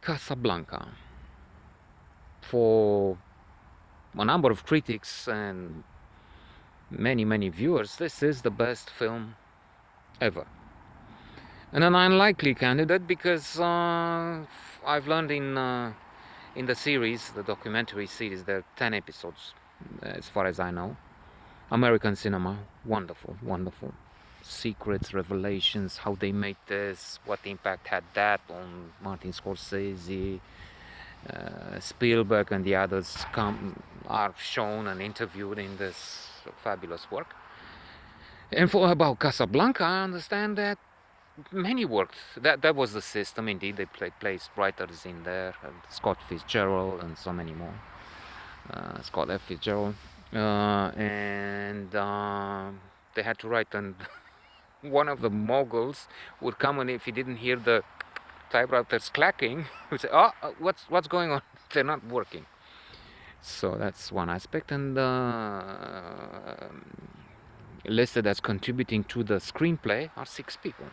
Casablanca. For a number of critics and many viewers, this is the best film ever. And an unlikely candidate because I've learned in the series, the documentary series, there are 10 episodes, as far as I know. American cinema, wonderful. Secrets, revelations, how they made this, what impact had that on Martin Scorsese, Spielberg, and the others are shown and interviewed in this fabulous work. And for about Casablanca, I understand that many worked. That was the system. Indeed, they placed writers in there, Scott Fitzgerald and so many more. Scott F. Fitzgerald, and they had to write. And one of the moguls would come, and if he didn't hear the typewriters clacking, he would say, "Oh, what's going on? They're not working." So that's one aspect, and listed as contributing to the screenplay are 6 people.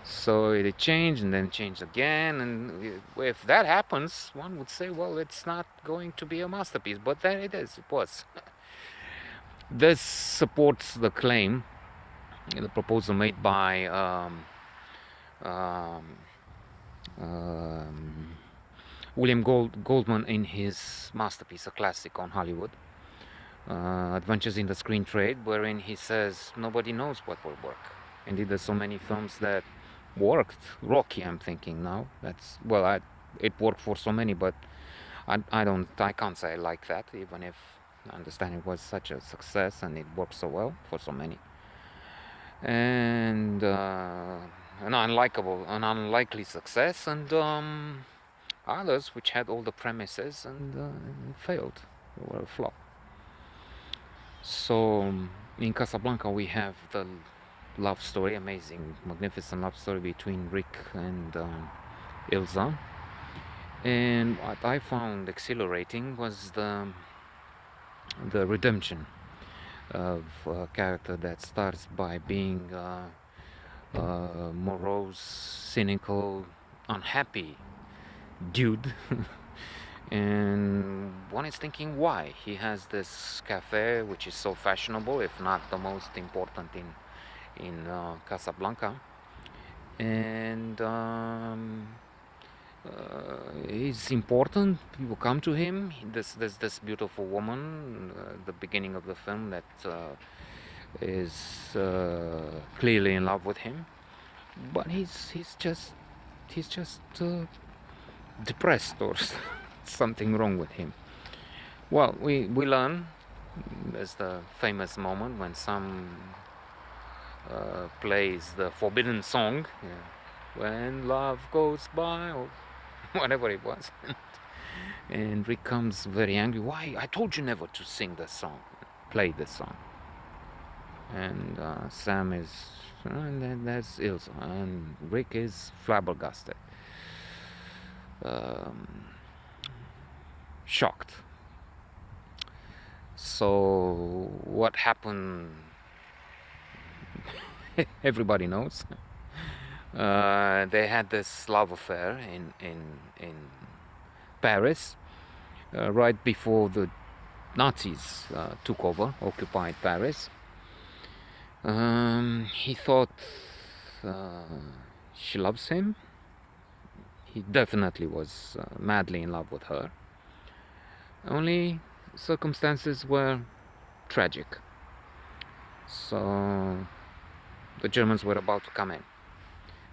So it changed and then changed again, and if that happens, one would say, well, it's not going to be a masterpiece, but then it is. It was. This supports the claim, the proposal made by William Goldman in his masterpiece, a classic on Hollywood, Adventures in the Screen Trade, wherein he says nobody knows what will work. Indeed, there's so many films that worked. Rocky, I'm thinking now. It worked for so many, but I can't say I like that, even if I understand it was such a success and it worked so well for so many. And an unlikely success, and others which had all the premises and failed, they were a flop. So in Casablanca we have the love story, amazing, magnificent love story between Rick and Ilsa. And what I found exhilarating was the redemption of a character that starts by being morose, cynical, unhappy dude. And one is thinking why. He has this cafe which is so fashionable, if not the most important in Casablanca, and he's important. People come to him. There's this beautiful woman, the beginning of the film, that is clearly in love with him, but he's just depressed, or something wrong with him. Well, we learn there's the famous moment when Sam plays the forbidden song, when love goes by, or whatever it was. And Rick comes very angry. Why? I told you never to sing the song, play the song. And Sam is, and then there's Ilsa, and Rick is flabbergasted, shocked. So what happened? Everybody knows. They had this love affair in Paris, right before the Nazis took over, occupied Paris. He thought she loves him. He definitely was madly in love with her. Only circumstances were tragic. So the Germans were about to come in.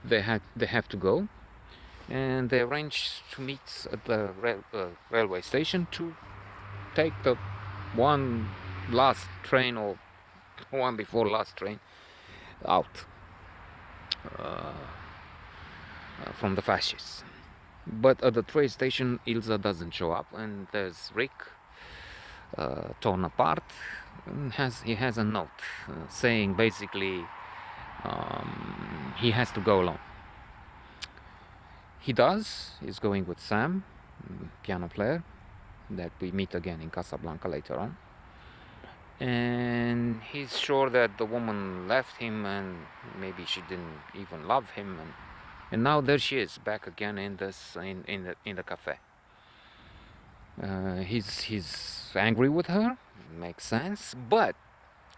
They have to go, and they arranged to meet at the railway station to take the one last train, or one before last train, out from the fascists. But at the train station, Ilsa doesn't show up, and there's Rick, torn apart, and he has a note saying basically he has to go alone. He does. He's going with Sam, piano player, that we meet again in Casablanca later on. And he's sure that the woman left him, and maybe she didn't even love him, and And now there she is, back again in this in the cafe. He's angry with her, makes sense. But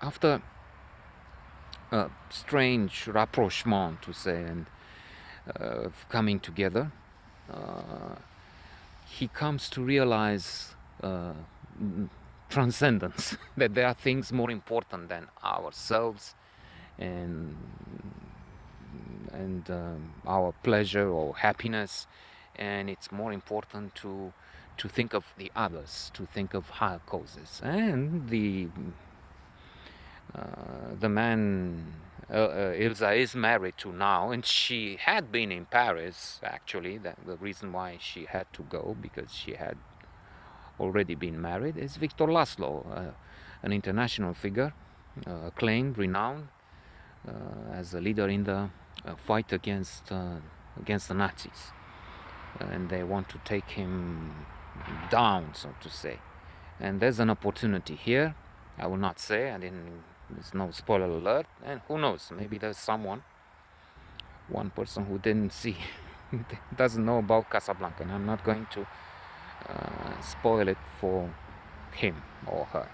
after a strange rapprochement, to say, and coming together, uh, he comes to realize transcendence, that there are things more important than ourselves and our pleasure or happiness, and it's more important to think of the others, to think of higher causes. And the man Ilsa is married to now, and she had been in Paris actually. The reason why she had to go, because she had already been married, is Victor Laszlo, an international figure, acclaimed, renowned, as a leader in the fight against the Nazis, and they want to take him down, so to say. And there's an opportunity here. I will not say. There's no spoiler alert. And who knows? Maybe there's one person who didn't see, doesn't know about Casablanca, and I'm not going to spoil it for him or her.